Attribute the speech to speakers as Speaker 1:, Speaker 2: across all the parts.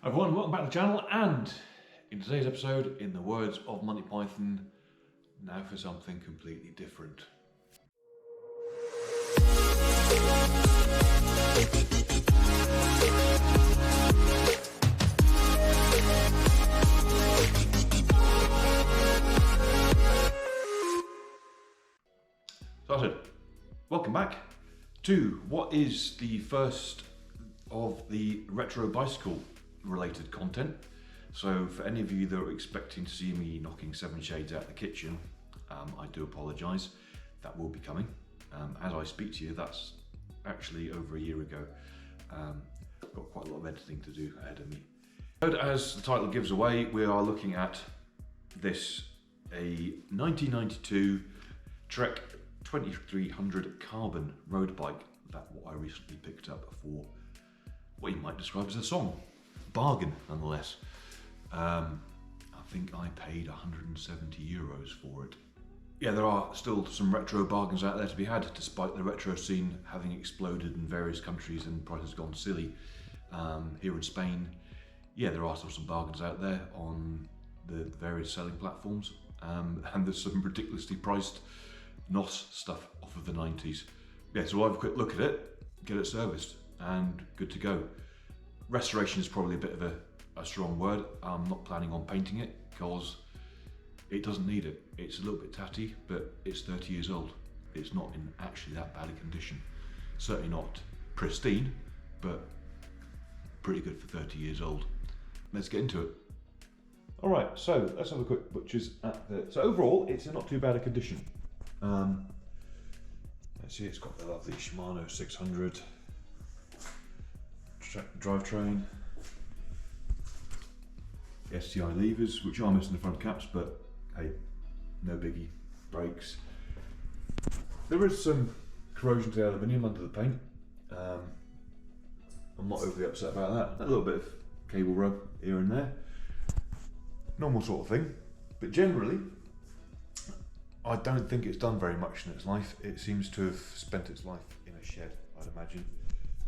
Speaker 1: Everyone, welcome back to the channel, and in today's episode, in the words of Monty Python, now for something completely different. So I said, welcome back to what is the first of the retro bicycle related content. So for any of you that are expecting to see me knocking Seven Shades out of the kitchen, I do apologise. That will be coming. As I speak to you, that's actually over a year ago. I've got quite a lot of editing to do ahead of me. But as the title gives away, we are looking at this, a 1992 Trek 2300 carbon road bike that I recently picked up for what you might describe as a song. Bargain, nonetheless. I think I paid 170 euros for it. Yeah, there are still some retro bargains out there to be had, despite the retro scene having exploded in various countries and prices gone silly. Here in Spain, yeah, there are still some bargains out there on the various selling platforms, and there's some ridiculously priced NOS stuff off of the 90s. Yeah, so we'll have a quick look at it, get it serviced, and good to go. Restoration is probably a bit of a strong word. I'm not planning on painting it because it doesn't need it. It's a little bit tatty, but it's 30 years old. It's not in actually that bad a condition. Certainly not pristine, but pretty good for 30 years old. Let's get into it. All right, so let's have a quick butcher's at the. So overall, it's in not too bad a condition. Let's see, it's got the lovely Shimano 600 drivetrain, STI levers, which are missing the front caps, but hey, no biggie. Brakes. There is some corrosion to the aluminium under the paint. I'm not overly upset about that. A little bit of cable rub here and there. Normal sort of thing. But generally, I don't think it's done very much in its life. It seems to have spent its life in a shed, I'd imagine.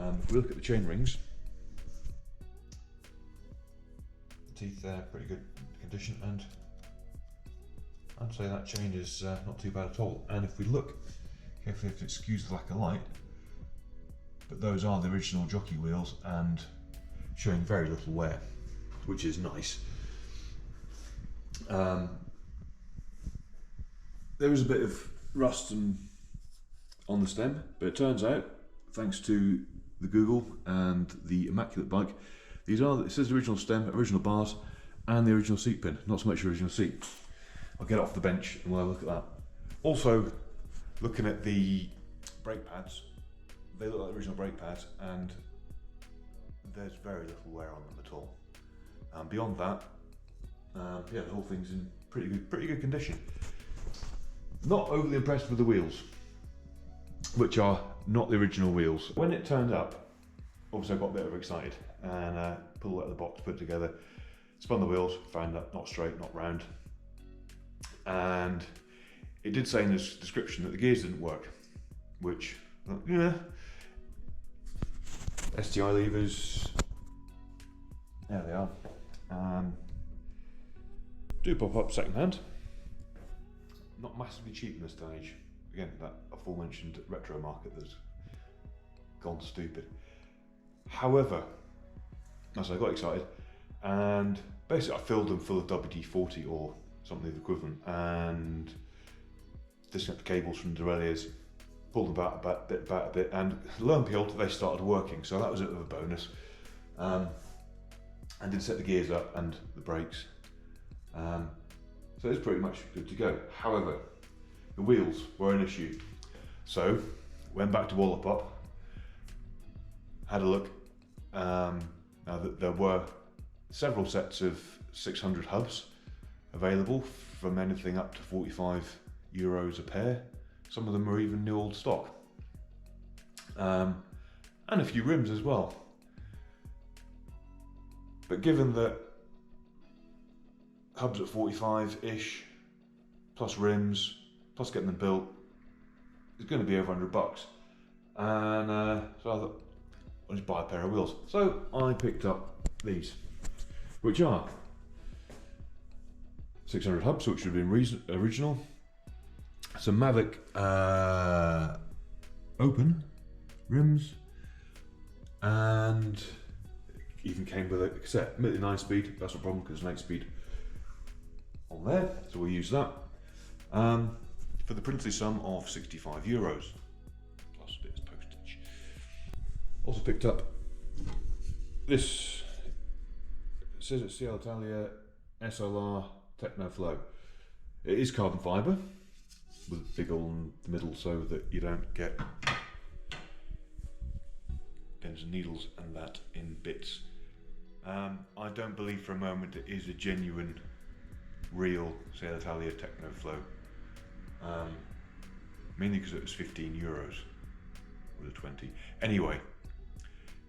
Speaker 1: If we look at the chain rings, the teeth there, pretty good condition, and I'd say that chain is not too bad at all. And if we look carefully, if it skews the lack of light, but those are the original jockey wheels and showing very little wear, which is nice. There is a bit of rust on the stem, but it turns out, thanks to the Google and the Immaculate Bike, these are, it says the original stem, original bars, and the original seat pin, not so much the original seat. I'll get off the bench and we'll have a look at that. Also, looking at the brake pads, they look like the original brake pads, and there's very little wear on them at all. Beyond that, yeah, the whole thing's in pretty good condition. Not overly impressed with the wheels, which are not the original wheels. When it turned up, obviously I got a bit overexcited and pulled it out of the box, put it together, spun the wheels, found that not straight, not round. And it did say in this description that the gears didn't work, which, yeah. STI levers, there they are. Do pop up second hand. Not massively cheap in this day and age. Again, that aforementioned retro market that's gone stupid. However, as I got excited, and basically I filled them full of WD-40 or something equivalent, and disconnected the cables from the derailleurs, pulled them back a bit, and lo and behold, they started working. So that was a bit of a bonus. And did set the gears up and the brakes. So it's pretty much good to go. However, the wheels were an issue. So went back to Wallapop, had a look. Now there were several sets of 600 hubs available, from anything up to 45 euros a pair. Some of them were even new old stock. And a few rims as well. But given that hubs at 45-ish, plus rims, plus getting them built, it's going to be over $100. And so I thought, I'll just buy a pair of wheels. So I picked up these. which are 600 hubs, which should have been original. Some Mavic open rims, and even came with a cassette. Admittedly 9-speed, that's no problem because there's an 8-speed on there, so we'll use that. For the princely sum of €65, plus a bit of postage. Also picked up this, it says it's Cielo Italia SLR Technoflow. It is carbon fibre with a big hole in the middle so that you don't get pins and needles and that in bits. I don't believe for a moment it is a genuine, real Cielo Italia Technoflow. Mainly because it was €15 with a 20. Anyway,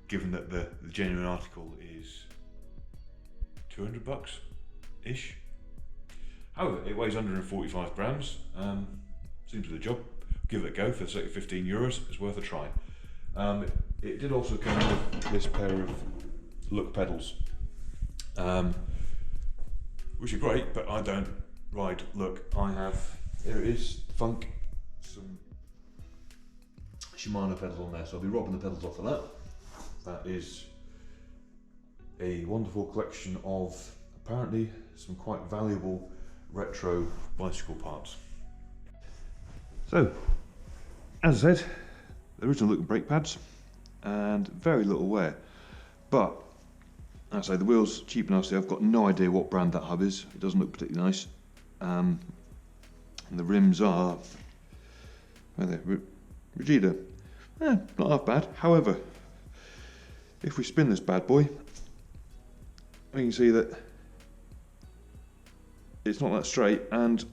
Speaker 1: given that the genuine article is $200 ish. However, it weighs 145 grams. Seems to do the job. Give it a go for the sake of €15. It's worth a try. It did also come with this pair of Look pedals, which are great, but I don't ride Look. I have, here it is, Funk, some Shimano pedals on there, so I'll be robbing the pedals off of that. That is a wonderful collection of apparently some quite valuable retro bicycle parts. So, as I said, the original Look brake pads and very little wear, but as I say, the wheels cheap and nasty. I've got no idea what brand that hub is. It doesn't look particularly nice. And the rims are, where are they? Regida. Not half bad. However, if we spin this bad boy, we can see that it's not that straight and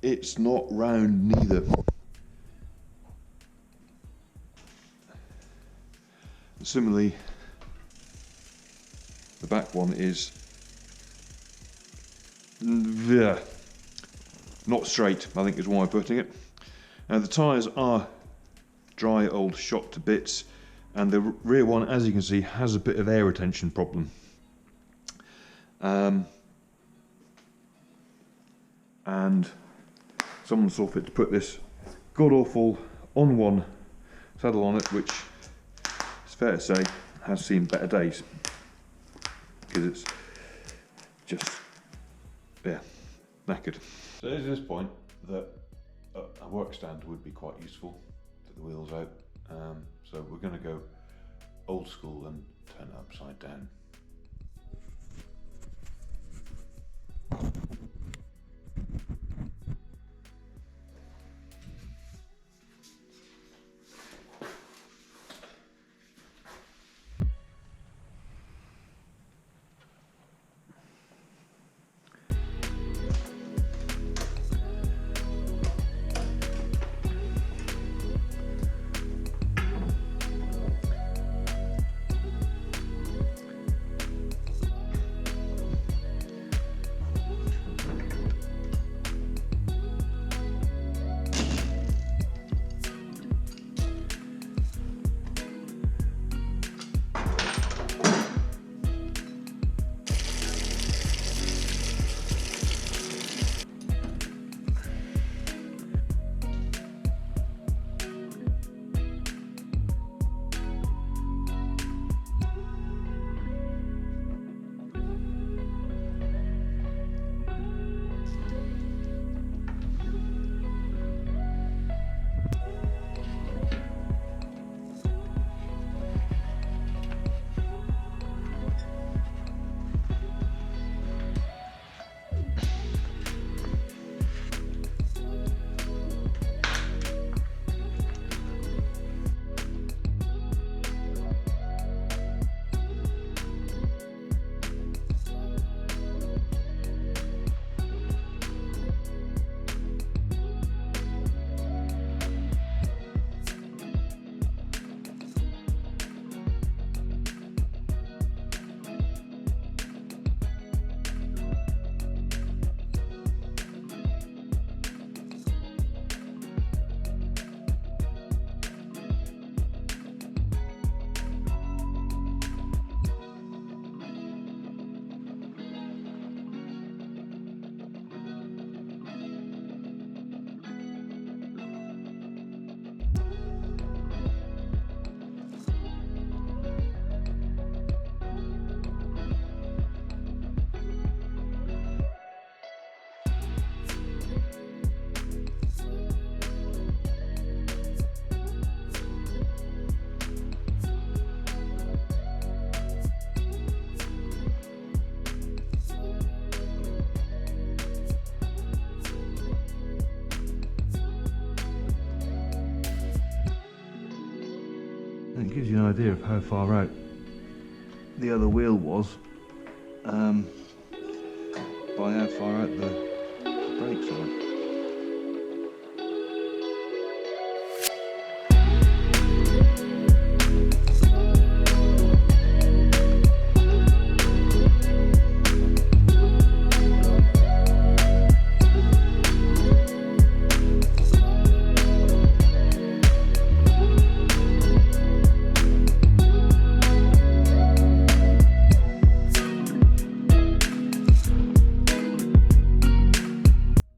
Speaker 1: it's not round neither. Similarly, the back one is not straight, I think is one way of putting it. Now the tyres are dry, old, shot to bits, and the rear one, as you can see, has a bit of air retention problem. And someone saw fit to put this god awful On-One saddle on it, which it's fair to say has seen better days, because it's just, knackered. So it is at this point that a work stand would be quite useful to the wheels out. So we're going to go old school and turn it upside down.
Speaker 2: gives you an idea of how far out the other wheel was by how far out the brakes are.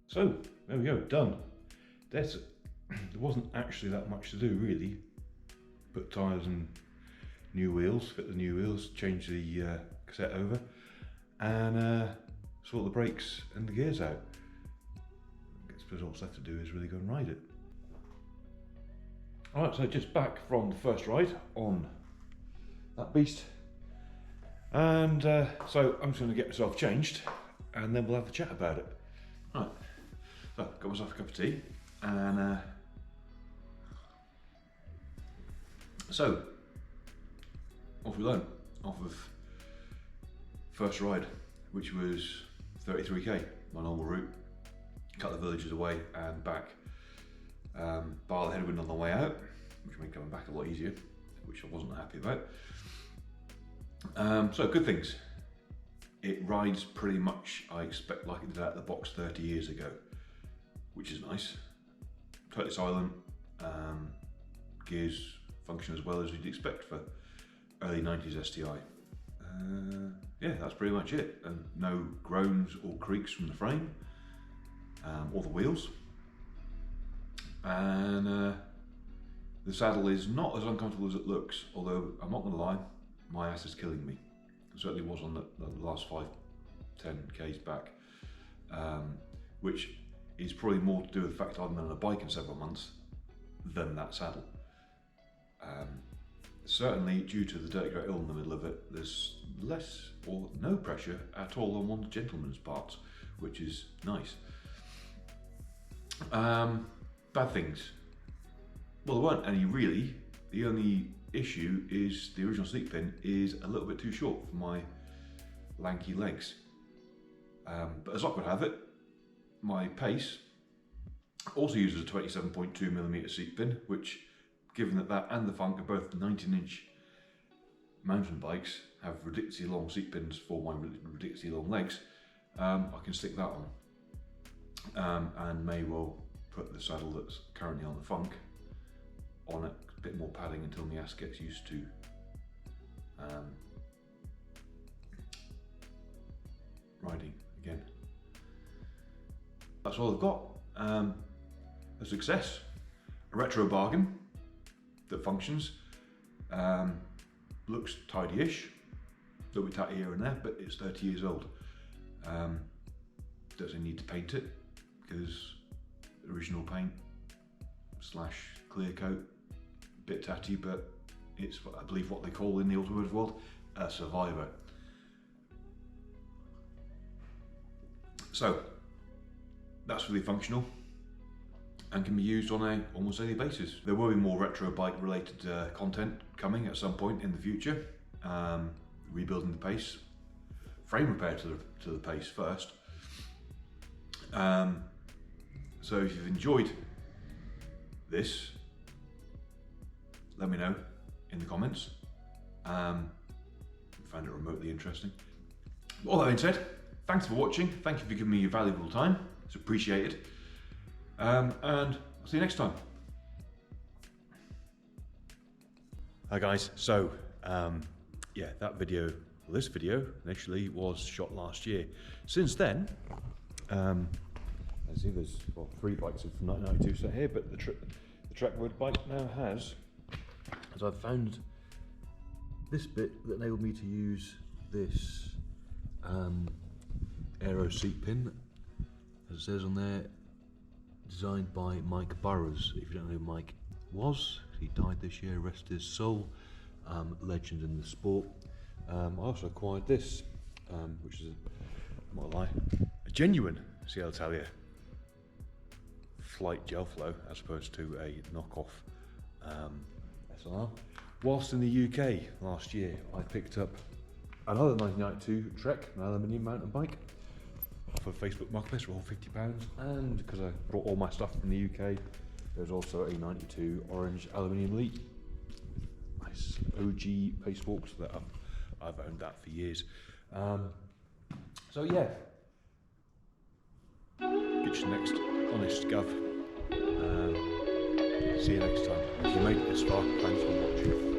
Speaker 1: So, there we go, done. There wasn't actually that much to do really. Put tyres and new wheels, fit the new wheels, change the cassette over, and sort the brakes and the gears out. I suppose all that's left to do is really go and ride it. Alright, so just back from the first ride on that beast. And so I'm just going to get myself changed and then we'll have a chat about it. Right, so got myself a cup of tea and so off we went, off of first ride, which was 33k, my normal route, a couple of villages away and back. Bar the headwind on the way out, which made coming back a lot easier, which I wasn't happy about. So good things. It rides pretty much, I expect, like it did out of the box 30 years ago, which is nice. Totally silent, gears function as well as you'd expect for early 90s STI. Yeah, that's pretty much it. And no groans or creaks from the frame or the wheels. And the saddle is not as uncomfortable as it looks, although I'm not going to lie, my ass is killing me. It certainly was on the last 5-10 k's back, which is probably more to do with the fact I haven't been on a bike in several months than that saddle. Certainly due to the Dirty Great Hill in the middle of it, there's less or no pressure at all on one of the gentleman's parts, which is nice. Bad things. Well, there weren't any really. The only issue is the original seat pin is a little bit too short for my lanky legs. But as luck would have it, my Pace also uses a 27.2mm seat pin, which, given that and the Funk are both 19-inch mountain bikes, have ridiculously long seat pins for my ridiculously long legs, I can stick that on. And may well put the saddle that's currently on the Funk on it, a bit more padding until my ass gets used to riding again. That's all I've got. A success, a retro bargain that functions, looks tidy-ish, a little bit tatty here and there, but it's 30 years old. Doesn't need to paint it because original paint / clear coat, bit tatty, but it's, I believe, what they call in the automotive world a survivor. So that's really functional and can be used on a almost daily basis. There will be more retro bike related content coming at some point in the future. Rebuilding the Pace, frame repair to the Pace first. So if you've enjoyed this, let me know in the comments. Found it remotely interesting. All that being said, thanks for watching. Thank you for giving me your valuable time. It's appreciated. And I'll see you next time. Hi guys, so yeah, this video initially was shot last year. Since then, I see there's 3 bikes from 1992 set here, but the Trackwood bike now has, as I've found this bit that enabled me to use this aero seat pin, as it says on there, designed by Mike Burrows. If you don't know who Mike was, he died this year, rest his soul, legend in the sport. I also acquired this, which is, not a lie, a genuine CL Italia Flight Gel Flow as opposed to a knockoff SLR. Whilst in the UK last year, I picked up another 1992 Trek, an aluminium mountain bike, off of Facebook Marketplace for all £50, and because I brought all my stuff from the UK, there's also a 92 orange aluminium Elite. Nice OG Pacewalks that I've owned that for years. So yeah, get your next honest gov. See you next time. If you made it this far, thanks for watching.